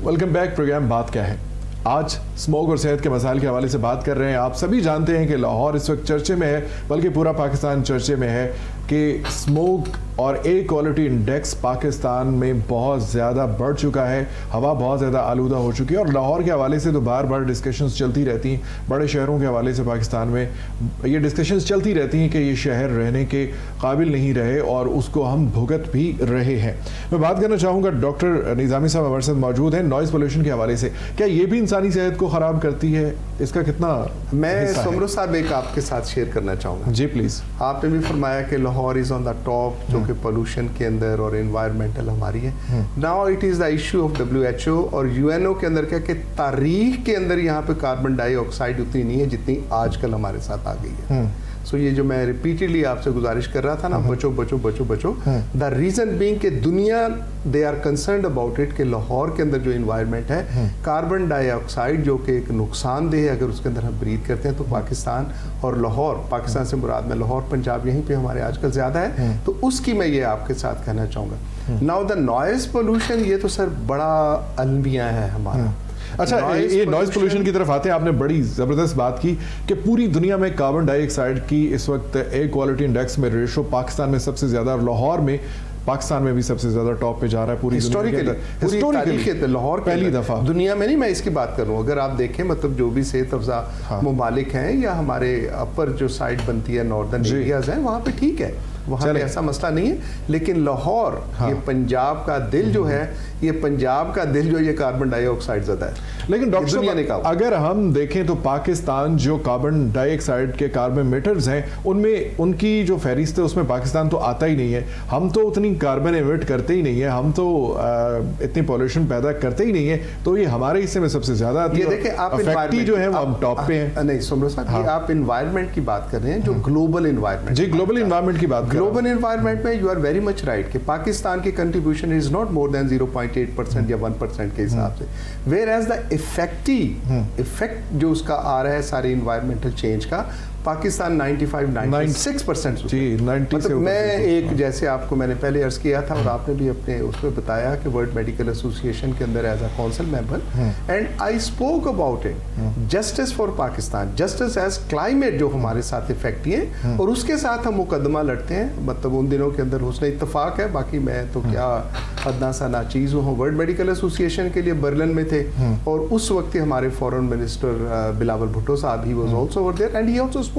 Welcome back. Programme بات کیا ہے. آج اسموک اور صحت کے مسائل کے حوالے سے بات کر رہے ہیں. آپ سبھی جانتے ہیں کہ لاہور اس وقت چرچے میں ہے, بلکہ پورا پاکستان چرچے میں ہے کہ اسموک اور ایئر کوالٹی انڈیکس پاکستان میں بہت زیادہ بڑھ چکا ہے. ہوا بہت زیادہ آلودہ ہو چکی ہے, اور لاہور کے حوالے سے تو بار بار ڈسکشنز چلتی رہتی ہیں. بڑے شہروں کے حوالے سے پاکستان میں یہ ڈسکشنز چلتی رہتی ہیں کہ یہ شہر رہنے کے قابل نہیں رہے, اور اس کو ہم بھگت بھی رہے ہیں. میں بات کرنا چاہوں گا, ڈاکٹر نظامی صاحب ہمارے ساتھ موجود ہیں. نوائز پولوشن کے حوالے سے کیا یہ بھی انسانی صحت کو خراب کرتی ہے؟ اس کا کتنا میں سمرو صاحب ایک آپ کے ساتھ شیئر کرنا چاہوں گا. جی پلیز. آپ نے بھی فرمایا کہ لاہور از آن دا ٹاپ, جو کہ پولوشن کے اندر اور انوائرمنٹل ہماری ہے. Now it is the issue of WHO اور UNO کے اندر کیا کہ تاریخ کے اندر یہاں پہ کاربن ڈائی آکسائڈ اتنی نہیں ہے جتنی آج کل ہمارے ساتھ آ گئی ہے. سو یہ جو میں ریپیٹڈلی آپ سے گزارش کر رہا تھا نا, بچو بچو بچو بچو, دا ریزن بینگ کہ دنیا دے آر کنسرنڈ اباؤٹ اٹ کہ لاہور کے اندر جو انوائرمنٹ ہے, کاربن ڈائی آکسائڈ جو کہ ایک نقصان دہ ہے اگر اس کے اندر ہم بریتھ کرتے ہیں, تو پاکستان اور لاہور, پاکستان سے مراد میں لاہور پنجاب یہیں پہ ہمارے آج کل زیادہ ہے, تو اس کی میں یہ آپ کے ساتھ کہنا چاہوں گا. ناؤ دا نوائز پولوشن, یہ تو سر بڑا المیہ ہے ہمارا. اچھا, یہ نوائز پولوشن کی طرف آتے ہیں. آپ نے بڑی زبردست بات کی کہ پوری دنیا میں کاربن ڈائی آکسائڈ کی اس وقت ایئر کوالٹی انڈیکس میں ریشو پاکستان میں سب سے زیادہ, اور لاہور میں پاکستان میں بھی سب سے زیادہ ٹاپ پہ جا رہا ہے. پوری ہسٹوریکلی لاہور پہلی دفعہ, دنیا میں نہیں, میں اس کی بات کر رہا ہوں. اگر آپ دیکھیں مطلب جو بھی صحت افزا ممالک ہیں یا ہمارے اپر جو سائڈ بنتی ہے ناردرن ایریاز ہیں, وہاں پہ ٹھیک ہے, وہاں پہ ایسا مسئلہ نہیں ہے. لیکن لاہور, یہ پنجاب کا دل جو ہے, یہ پنجاب کا دل جو یہ کاربن ڈائی آکسائڈ زدہ ہے. لیکن ڈاکٹر صاحب اگر ہم دیکھیں تو پاکستان جو کاربن ڈائی آکسائڈ کے کاربن میٹرز ہیں, ان میں ان کی جو فہرست ہے اس میں پاکستان تو آتا ہی نہیں ہے. ہم تو اتنی کاربن ایمٹ کرتے ہی نہیں ہیں, ہم تو اتنی پولوشن پیدا کرتے ہی نہیں ہیں, تو یہ ہمارے حصے میں سب سے زیادہ آتی ہے. یہ دیکھیں آپ افیکٹی جو ہیں وہ ہم ٹاپ پہ ہیں. نہیں سمرو صاحب, یہ آپ انوائرمنٹ کی بات کر رہے ہیں, جو گلوبل انوائرمنٹ. جی, گلوبل انوائرمنٹ کی بات. گلوبل انوائرمنٹ میں you are very much right کہ پاکستان کی کنٹریبیوشن از ناٹ مور دین 0.8% یا 1% کے حساب سے, ویئر ایز دا افیکٹ جو اس کا آ رہا ہے سارے انوائرمنٹل چینج کا, پاکستان 95-96%. جی, 90 سے. میں ایک جیسے آپ کو میں نے پہلے عرض کیا تھا, اور آپ نے بھی اپنے اس میں بتایا کہ ورلڈ میڈیکل ایسوسیشن کے اندر as a council member, and I spoke about it, justice for Pakistan, justice as climate جو ہمارے ساتھ افیکٹ ہے, اور اس کے ساتھ ہم مقدمہ لڑتے ہیں. مطلب ان دنوں کے اندر حسن اتفاق ہے, باقی میں تو کیا ادنا سا ناچیز ہوں. ورلڈ میڈیکل ایسوسیشن کے لیے برلن میں تھے, اور اس وقت ہمارے فورن منسٹر بلاول بھٹو صاحب, he was also over there and he also spoke.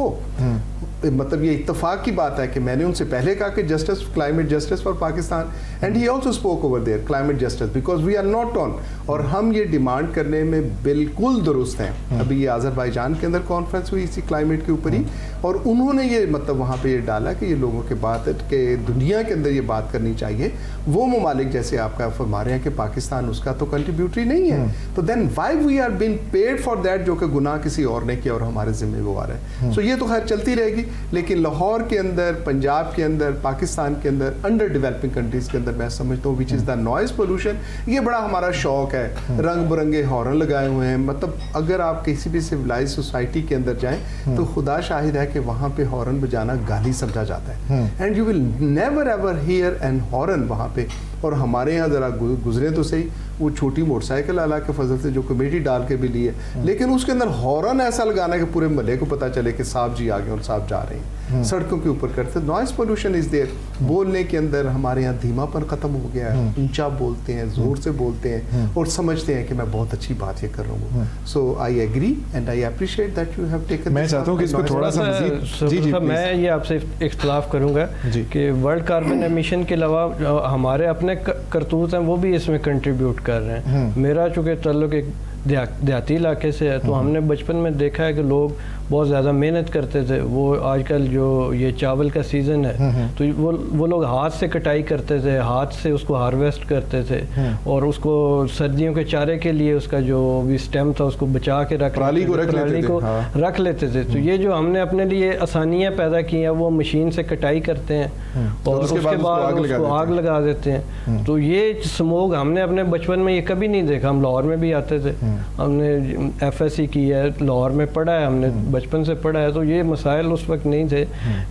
مطلب یہ اتفاق کی بات ہے کہ میں نے ان سے پہلے کہا کہ justice, climate justice for Pakistan, and he also spoke over their climate justice, because we are not on. اور ہم یہ ڈیمانڈ کرنے میں بالکل درست ہیں. ابھی یہ آذربائیجان کے اندر کانفرنس ہوئی اسی کلائمیٹ کے اوپر ہی, اور انہوں نے یہ مطلب وہاں پہ یہ ڈالا کہ یہ لوگوں کے بات کہ دنیا کے اندر یہ بات کرنی چاہیے. وہ ممالک جیسے آپ کا فرما رہے ہیں کہ پاکستان اس کا تو کنٹریبیوٹری نہیں ہے, تو then why we are been paid for that, جو کہ گناہ کسی اور نے کیا اور ہمارے ذمہ وہ آ رہا ہے. سو یہ تو خیر چلتی رہے گی. لیکن لاہور کے اندر, پنجاب کے اندر, پاکستان کے اندر, انڈر ڈیولپنگ کنٹریز کے اندر میں سمجھتا ہوں وچ از دا نوائز پولوشن, یہ بڑا ہمارا شوق ہے. رنگ برنگے ہارن لگائے ہوئے ہیں. مطلب اگر آپ کسی بھی سویلائز سوسائٹی کے اندر جائیں تو خدا شاہد ہے کہ وہاں پہ ہارن بجانا گالی سمجھا جاتا ہے, and you will never ever hear an horn وہاں پہ. اور ہمارے یہاں ذرا گزرے تو صحیح, وہ چھوٹی موٹر سائیکل اللہ کے فضل سے جو کمیٹی ڈال کے بھی لی ہے, لیکن اس کے اندر ہارن ایسا لگانا کہ پورے محلے کو پتہ چلے کہ صاحب جی آگے اور صاحب جا رہے ہیں. سڑکوں کے اوپر کرتے. Noise pollution is there. بولنے کے اندر ہمارے یہاں دھیما پن ختم ہو گیا ہے, اونچا بولتے ہیں, زور سے بولتے ہیں, اور سمجھتے ہیں کہ میں بہت اچھی بات یہ کر رہا ہوں. So I agree and I appreciate that you have taken. میں چاہتا ہوں کہ اس کو تھوڑا سا مزید, میں یہ آپ سے اختلاف کروں گا کہ ورلڈ کاربن ایمیشن کے علاوہ ہمارے اپنے کرتوت ہیں وہ بھی اس میں کنٹریبیوٹ کر رہے ہیں. میرا چونکہ تعلق ایک دیہاتی علاقے سے ہے, تو ہم نے بچپن میں دیکھا ہے کہ لوگ بہت زیادہ محنت کرتے تھے. وہ آج کل جو یہ چاول کا سیزن ہے تو وہ لوگ ہاتھ سے کٹائی کرتے تھے, ہاتھ سے اس کو ہارویسٹ کرتے تھے, اور اس کو سردیوں کے چارے کے لیے اس کا جو بھی سٹیم تھا اس کو بچا کے پرالی کو رکھ لیتے تھے. تو یہ جو ہم نے اپنے لیے آسانیاں پیدا کی ہیں, وہ مشین سے کٹائی کرتے ہیں اور اس کے بعد اس کو آگ لگا دیتے ہیں. تو یہ اسموگ ہم نے اپنے بچپن میں یہ کبھی نہیں دیکھا. ہم لاہور میں بھی آتے تھے, ہم نے FSC کی ہے, لاہور میں پڑھا ہے ہم نے بچپن سے پڑھا ہے تو یہ مسائل اس وقت نہیں تھے.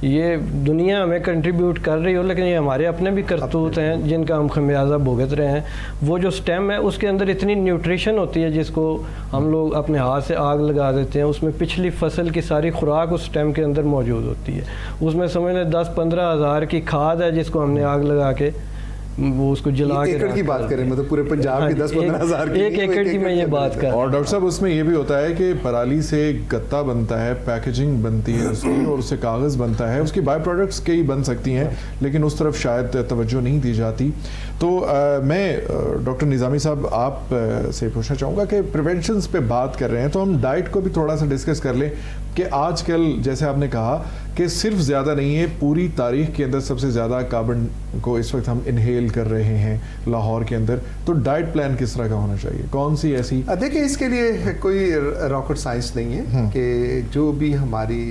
یہ دنیا ہمیں کنٹریبیوٹ کر رہی ہو لیکن یہ ہمارے اپنے بھی کرتوت ہیں جن کا ہم خمیازہ بھگت رہے ہیں. وہ جو سٹیم ہے اس کے اندر اتنی نیوٹریشن ہوتی ہے جس کو ہم لوگ اپنے ہاتھ سے آگ لگا دیتے ہیں. اس میں پچھلی فصل کی ساری خوراک اس سٹیم کے اندر موجود ہوتی ہے. اس میں سمجھ لیں 10-15 ہزار کی کھاد ہے جس کو ہم نے آگ لگا کے وہ اس کو جلا کے ایکڑ کی بات کریں مطلب پورے پنجاب کی 10-15 ہزار کی ایک ایکڑ کی میں یہ بات کر. اور ڈاکٹر صاحب اس میں یہ بھی ہوتا ہے کہ پرالی سے گتا بنتا ہے, پیکیجنگ بنتی ہے اس کی, اور اس سے کاغذ بنتا ہے, اس کی بائی پروڈکٹس کئی بن سکتی ہیں لیکن اس طرف شاید توجہ نہیں دی جاتی. تو میں ڈاکٹر نظامی صاحب آپ سے پوچھنا چاہوں گا کہ پریونشنز پہ بات کر رہے ہیں تو ہم ڈائٹ کو بھی تھوڑا سا ڈسکس کر لیں کہ آج کل جیسے آپ نے کہا کہ صرف زیادہ نہیں ہے, پوری تاریخ کے اندر سب سے زیادہ کاربن کو اس وقت ہم انہیل کر رہے ہیں لاہور کے اندر. تو ڈائٹ پلان کس طرح کا ہونا چاہیے, کون سی ایسی؟ دیکھیں اس کے لیے کوئی راکٹ سائنس نہیں ہے کہ جو بھی ہماری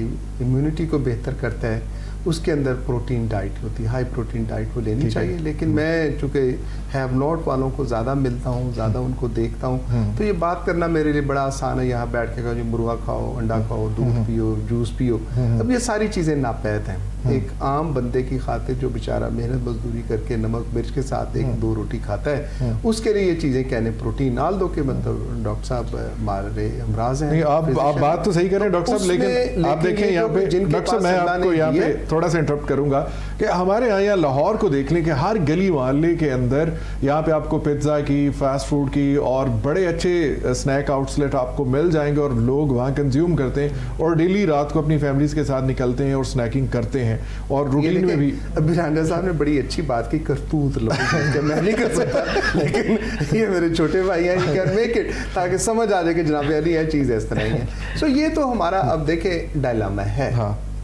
امیونٹی کو بہتر کرتا ہے اس کے اندر پروٹین ڈائٹ ہوتی ہے, ہائی پروٹین ڈائٹ وہ لینی چاہیے. لیکن میں چونکہ ہیو ناٹ والوں کو زیادہ ملتا ہوں, زیادہ ان کو دیکھتا ہوں, تو یہ بات کرنا میرے لیے بڑا آسان ہے. یہاں بیٹھ کے کہا جو مرغا کھاؤ, انڈا کھاؤ, دودھ پیو, جوس پیو, اب یہ ساری چیزیں ناپید ہیں. ایک عام بندے کی خاطر جو بیچارہ محنت مزدوری کر کے نمک مرچ کے ساتھ 1-2 روٹی کھاتا ہے, اس کے لیے یہ چیزیں کہنے پروٹین نال دو کہ مطلب ڈاکٹر صاحب ہمارے امراض ہیں. آپ بات تو صحیح کریں ڈاکٹر صاحب, لیکن آپ دیکھیں یہاں پہ ڈاکٹر صاحب میں آپ کو یہاں پہ تھوڑا سا انٹرپٹ کروں گا کہ ہمارے یہاں لاہور کو دیکھ لیں کہ ہر گلی محلے کے اندر یہاں پہ آپ کو پیزا کی, فاسٹ فوڈ کی اور بڑے اچھے اسنیک آؤٹلیٹ آپ کو مل جائیں گے اور لوگ وہاں کنزیوم کرتے ہیں اور ڈیلی رات کو اپنی فیملیز کے ساتھ نکلتے ہیں اور اسنیکنگ کرتے ہیں. اور روٹین میں بھی ابھی رانجا صاحب نے بڑی اچھی بات کی, کرتوت لوگ میں نہیں کر سکتا لیکن یہ میرے چھوٹے بھائی ہیں, یہ کین میک اٹ, تاکہ سمجھ آ جائے کہ جناب علی یہ چیز اس طرح ہی ہے. سو یہ تو ہمارا اب دیکھیں ڈائلاما ہے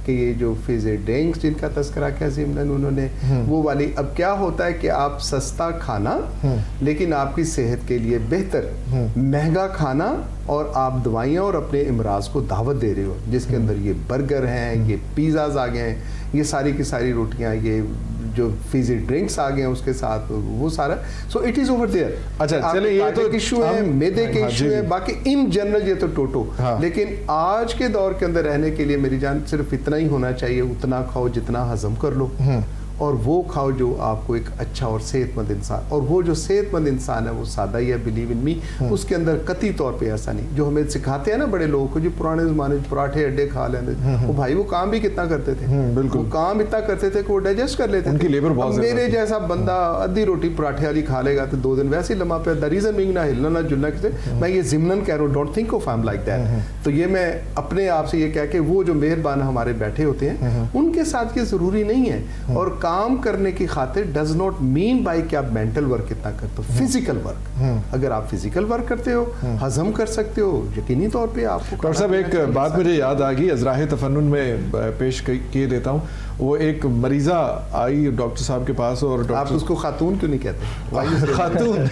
کہ یہ جو فیزی ڈرنکس جن کا تذکرہ کیا ضمن انہوں نے وہ والی, اب کیا ہوتا ہے کہ آپ سستا کھانا لیکن آپ کی صحت کے لیے بہتر, مہنگا کھانا اور آپ دوائیاں اور اپنے امراض کو دعوت دے رہے ہو, جس کے اندر یہ برگر ہیں, یہ پیزاز آ گئے ہیں, یہ ساری کی ساری روٹیاں, یہ جو فیزی ڈرنکس آ گئے ہیں اس کے ساتھ وہ سارا. So it is over there. اچھا چلیں یہ تو ایشو ہے, میدے کے ایشو ہے, باقی ان جنرل یہ تو ٹوٹو. لیکن آج کے دور کے اندر رہنے کے لیے میری جان صرف اتنا ہی ہونا چاہیے, اتنا کھاؤ جتنا ہضم کر لو, اور وہ کھاؤ جو آپ کو ایک اچھا اور صحت مند انسان, اور وہ جو صحت مند انسان ہے وہ سادہ ہی ہے, بلیو ان می. اس کے اندر قطعی طور پہ ایسا نہیں جو ہمیں سکھاتے ہیں نا بڑے لوگوں کو, جو پرانے زمانے میں پراٹھے اڈے کھا لیتے وہ بھائی وہ کام بھی کتنا کرتے تھے, وہ کام اتنا کرتے تھے کہ وہ ڈائجسٹ کر لیتے تھے. میرے جیسا بندہ ادھی روٹی پراٹھے والی کھا لے گا تو 2 دن ویسے ہی لمحہ پہ, دا ریزن بینگ نہ ہلنا نہ جلنا کسی. میں یہ ضمناً کہہ رہا ہوں, don't think of I am like that. تو یہ میں اپنے آپ سے یہ کہہ کہ وہ جو مہربان ہمارے بیٹھے ہوتے ہیں ان کے ساتھ یہ ضروری نہیں ہے. اور کام کرنے کی خاطر ڈز ناٹ مین بائی کہ آپ مینٹل ورک کتنا کرتے ہو, فزیکل ورک. اگر آپ فزیکل ورک کرتے ہو, ہضم کر سکتے ہو, یقینی طور پہ آپ کو. ڈاکٹر صاحب ایک بات مجھے یاد آ گئی, ازراہ تفنن میں پیش کیے دیتا ہوں. وہ ایک مریضہ آئی ڈاکٹر صاحب کے پاس, اور آپ اس کو خاتون کیوں نہیں کہتے؟ خاتون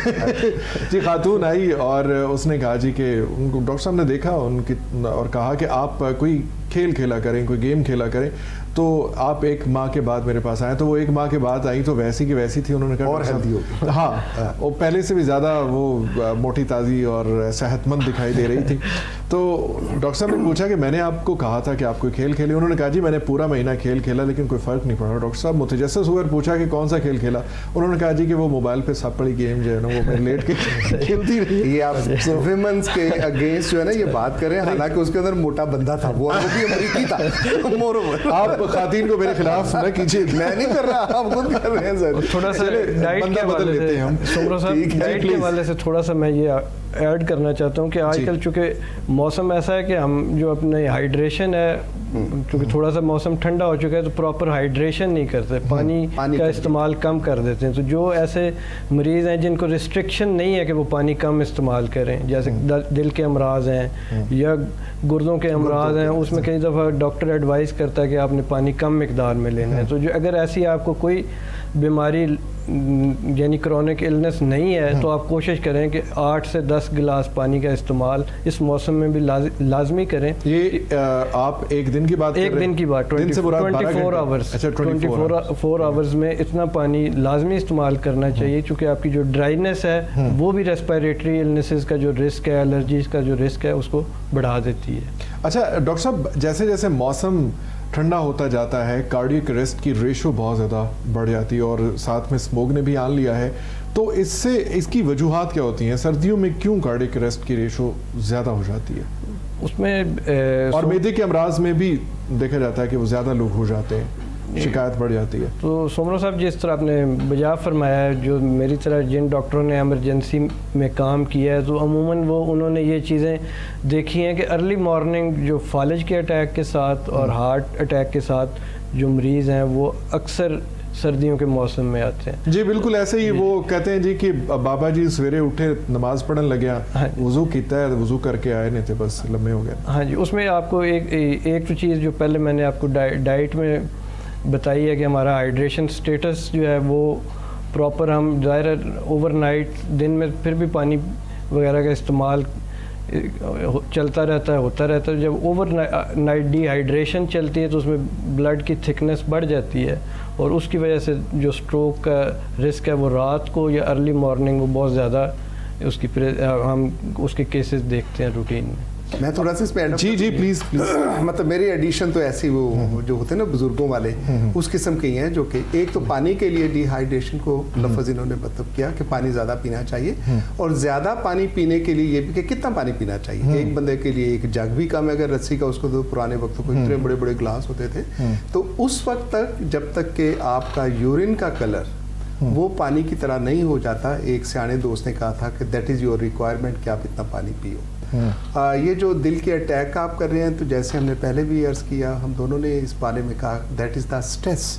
جی خاتون آئی اور اس نے کہا جی کہ ڈاکٹر صاحب نے دیکھا ان کی اور کہا کہ آپ کوئی کھیل کھیلا کریں, کوئی گیم کھیلا کریں. تو آپ 1 ماہ کے بعد میرے پاس آئے, تو وہ 1 ماہ کے بعد آئی تو ویسی کی ویسی تھی. انہوں نے کہا اور ہیلدی ہو گئی. ہاں, وہ پہلے سے بھی زیادہ وہ موٹی تازی اور صحت مند دکھائی دے رہی تھی. تو ڈاکٹر صاحب نے پوچھا کہ میں نے آپ کو کہا تھا کہ آپ کوئی کھیل کھیلے. انہوں نے کہا جی میں نے پورا مہینہ کھیل کھیلا لیکن کوئی فرق نہیں پڑا. ڈاکٹر صاحب متجسس ہوئے اور پوچھا کہ کون سا کھیل کھیلا. انہوں نے کہا جی کہ وہ موبائل پہ سب پڑی گیم جو ہے نا وہ لیٹ کے کھیلتی رہی. یہ آپ ویمنس کے اگینسٹ جو ہے نا یہ بات کریں, حالانکہ اس کے اندر موٹا بندہ تھا, وہ بھی امریکی تھا. آپ خواتین کو میرے خلاف نہ کیجیے. میں نہیں کر رہا, آپ خود کر رہے ہیں سر. تھوڑا سا ڈائٹ کے حوالے سے سمرو صاحب, ڈائٹ کے حوالے سے تھوڑا سا میں یہ ایڈ کرنا چاہتا ہوں کہ آج کل چونکہ موسم ایسا ہے کہ ہم جو اپنے ہائیڈریشن ہے, چونکہ تھوڑا سا موسم ٹھنڈا ہو چکا ہے تو پراپر ہائیڈریشن نہیں کرتے, پانی کا استعمال کم کر دیتے ہیں. تو جو ایسے مریض ہیں جن کو ریسٹرکشن نہیں ہے کہ وہ پانی کم استعمال کریں, جیسے دل کے امراض ہیں یا گردوں کے امراض ہیں, اس میں کئی دفعہ ڈاکٹر ایڈوائز کرتا ہے کہ آپ نے پانی کم مقدار میں لینا ہے. تو جو اگر ایسی آپ کو کوئی بیماری یعنی کرونک النس نہیں ہے تو آپ کوشش کریں کہ 8 سے 10 گلاس پانی کا استعمال اس موسم میں بھی لازمی کریں. یہ آپ ایک دن کی بات کر رہے ہیں؟ ایک دن کی بات, 24 آورز. 24 آورز میں اتنا پانی لازمی استعمال کرنا چاہیے, چونکہ آپ کی جو ڈرائینس ہے وہ بھی ریسپائریٹری النسز کا جو رسک ہے, الرجیز کا جو رسک ہے اس کو بڑھا دیتی ہے. اچھا ڈاکٹر صاحب, جیسے جیسے موسم ٹھنڈا ہوتا جاتا ہے کارڈیک ریسٹ کی ریشو بہت زیادہ بڑھ جاتی ہے, اور ساتھ میں اسموگ نے بھی آن لیا ہے, تو اس کی وجوہات کیا ہوتی ہیں؟ سردیوں میں کیوں کارڈیک ریسٹ کی ریشو زیادہ ہو جاتی ہے؟ اس میں اور معدے کے امراض میں بھی دیکھا جاتا ہے کہ وہ زیادہ لوگ ہو جاتے ہیں, شکایت بڑھ جاتی ہے. تو سومرو صاحب جس طرح آپ نے بجا فرمایا ہے, جو میری طرح جن ڈاکٹروں نے ایمرجنسی میں کام کیا ہے تو عموماً انہوں نے یہ چیزیں دیکھی ہیں کہ ارلی مارننگ جو فالج کے اٹیک کے ساتھ اور ہارٹ اٹیک کے ساتھ جو مریض ہیں وہ اکثر سردیوں کے موسم میں آتے ہیں. جی بالکل ایسے ہی. وہ کہتے ہیں جی کہ بابا جی سویرے اٹھے نماز پڑھن لگیا, وضو کیتا ہے, وضو کر کے آئے نہیں تھے, بس لمبے ہو گئے. ہاں جی, اس میں آپ کو ایک تو چیز جو پہلے میں نے آپ کو ڈائٹ میں بتائی ہے کہ ہمارا ہائیڈریشن سٹیٹس جو ہے وہ پراپر, ہم ظاہر اوور نائٹ دن میں پھر بھی پانی وغیرہ کا استعمال چلتا رہتا ہے, ہوتا رہتا ہے. جب اوور نائٹ ڈی ہائیڈریشن چلتی ہے تو اس میں بلڈ کی تھکنس بڑھ جاتی ہے, اور اس کی وجہ سے جو سٹروک کا رسک ہے وہ رات کو یا ارلی مارننگ وہ بہت زیادہ ہم اس کے کیسز دیکھتے ہیں روٹین میں. میں تھوڑا سا اس پہ جی پلیز مطلب میری ایڈیشن تو ایسی وہ جو ہوتے ہیں نا بزرگوں والے اس قسم کے ہیں, جو کہ ایک تو پانی کے لیے ڈی ہائیڈریشن کو لفظ انہوں نے مطلب کیا کہ پانی زیادہ پینا چاہیے, اور زیادہ پانی پینے کے لیے یہ بھی کہ کتنا پانی پینا چاہیے. ایک بندے کے لیے ایک جگ بھی کم ہے اگر رسی کا, اس کو تو پرانے وقتوں کو اتنے بڑے بڑے گلاس ہوتے تھے, تو اس وقت تک جب تک کہ آپ کا یورین کا کلر وہ پانی کی طرح نہیں ہو جاتا, ایک سیانے دوست نے کہا تھا کہ دیٹ از یور ریکوائرمنٹ کہ آپ اتنا پانی پیو. یہ جو دل کے اٹیک آپ کر رہے ہیں, تو جیسے ہم نے پہلے بھی عرض کیا, ہم دونوں نے اس بارے میں کہا دیٹ از دا اسٹریس.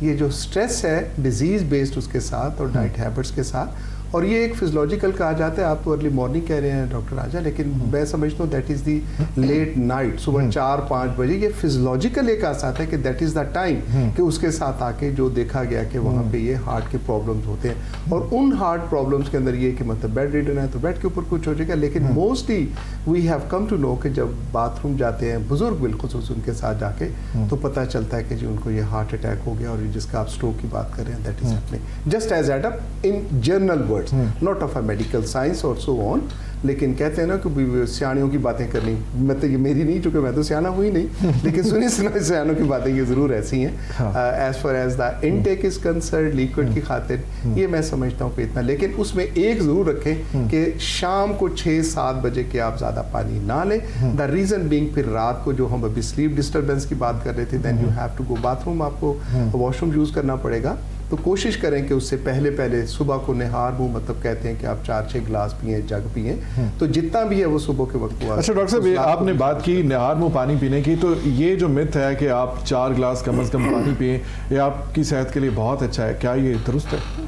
یہ جو اسٹریس ہے ڈیزیز بیسڈ اس کے ساتھ اور ڈائٹ ہیبٹس کے ساتھ, اور یہ ایک فزیولوجیکل کہا جاتا ہے. آپ تو ارلی مارننگ کہہ رہے ہیں ڈاکٹر راجہ, لیکن میں سمجھتا ہوں that is the late night, صبح 4-5 بجے. یہ فزیولوجیکل ایک آسات ہے کہ دیٹ از دا ٹائم کہ اس کے ساتھ آ کے جو دیکھا گیا کہ وہاں پہ یہ ہارٹ کے پرابلمز ہوتے ہیں, اور ان ہارٹ پرابلمس کے اندر یہ کہ مطلب بیڈ ریڈن ہے تو بیڈ کے اوپر کچھ ہو جائے گا. لیکن mostly we have come to know کہ جب باتھ روم جاتے ہیں بزرگ بالخصوص ان کے ساتھ جا کے, تو پتہ چلتا ہے کہ جی ان کو یہ ہارٹ اٹیک ہو گیا, اور جس کا آپ اسٹروک کی بات کر رہے ہیں that is happening just as eat up in general words, not of medical science اور سو آن. لیکن کہتے ہیں نا کہ سیانیوں کی باتیں کرنی, مطلب یہ میری نہیں, چونکہ میں تو سیانا ہوئی نہیں, لیکن سنی سیانوں کی باتیں یہ ضرور ایسی ہیں. As far as the intake is concerned liquid کی خاطر یہ میں سمجھتا ہوں کہ اتنا, لیکن اس میں ایک ضرور رکھیں کہ شام کو 6-7 بجے کے آپ زیادہ پانی نہ لیں. دا ریزن بینگ پھر رات کو جو ہم ابھی سلیپ ڈسٹربینس کی بات کر رہے تھے, then you have to go bathroom, آپ کو واش روم یوز کرنا پڑے گا, تو کوشش کریں کہ اس سے پہلے صبح کو نہار منہ, مطلب کہتے ہیں کہ آپ 4-6 گلاس پئیں, جگ پئیں, تو جتنا بھی ہے وہ صبح کے وقت ہوا. اچھا ڈاکٹر صاحب, آپ نے بات کی نہار منہ پانی پینے کی, تو یہ جو مت ہے کہ آپ 4 گلاس کم از کم پانی پئیں, یہ آپ کی صحت کے لیے بہت اچھا ہے, کیا یہ درست ہے؟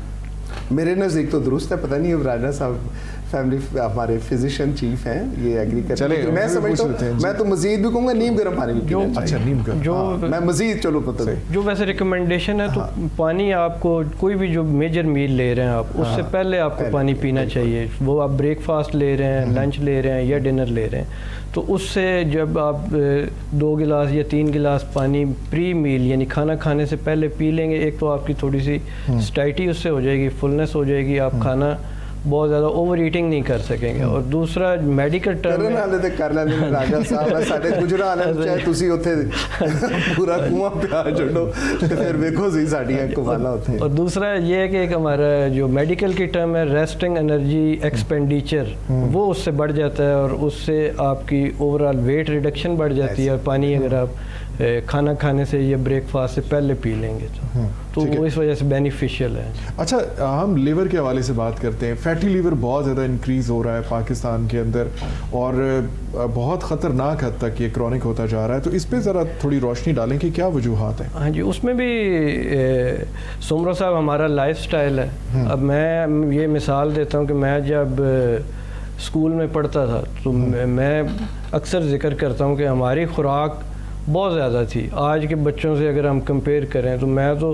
میرے نزدیک تو درست ہے, پتہ نہیں اب راجہ صاحب فیملی ہمارے فزیشین چیف ہیں, یہ ایگری کرتے ہیں. میں سمجھتا ہوں میں تو مزید بھی کہوں گا نیم گرم پانی بھی پینا چاہیے. نیم گرم, جو میں مزید چلو مطلب جو ویسے ریکمنڈیشن ہے, تو پانی آپ کو کوئی بھی جو میجر میل لے رہے ہیں آپ, اس سے پہلے آپ کو پانی پینا چاہیے. وہ آپ بریک فاسٹ لے رہے ہیں, لنچ لے رہے ہیں یا ڈنر لے رہے ہیں, تو اس سے جب آپ 2 گلاس یا 3 گلاس پانی پری میل یعنی کھانا کھانے سے پہلے پی لیں گے, ایک تو آپ کی تھوڑی سی سٹائٹی اس سے ہو جائے گی, فلنس ہو جائے گی, آپ کھانا بہت زیادہ اوور ایٹنگ نہیں کر سکیں گے. اور دوسرا میڈیکل ٹرم کر لیں راجہ صاحب ساڈے گجرا والے چاہے تسی اوتھے پورا کنواں پیا چھڈو تے پھر ویکھو سی ساڈیاں کمالا ہوتے. اور دوسرا یہ ہے کہ ایک ہمارا جو میڈیکل کی ٹرم ہے ریسٹنگ انرجی ایکسپینڈیچر, وہ اس سے بڑھ جاتا ہے, اور اس سے آپ کی اوور آل ویٹ ریڈکشن بڑھ جاتی ہے. اور پانی اگر آپ کھانا کھانے سے یا بریک فاسٹ سے پہلے پی لیں گے تو وہ اس وجہ سے بینیفیشیل ہے. اچھا, ہم لیور کے حوالے سے بات کرتے ہیں. فیٹی لیور بہت زیادہ انکریز ہو رہا ہے پاکستان کے اندر, اور بہت خطرناک حد تک یہ کرونک ہوتا جا رہا ہے, تو اس پہ ذرا تھوڑی روشنی ڈالیں کہ کیا وجوہات ہیں. ہاں جی, اس میں بھی سمرو صاحب ہمارا لائف سٹائل ہے. اب میں یہ مثال دیتا ہوں کہ میں جب اسکول میں پڑھتا تھا تو میں اکثر ذکر کرتا ہوں کہ ہماری خوراک بہت زیادہ تھی. آج کے بچوں سے اگر ہم کمپیئر کریں تو میں تو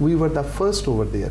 we were the first over there.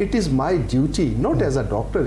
It is my duty, not as a doctor,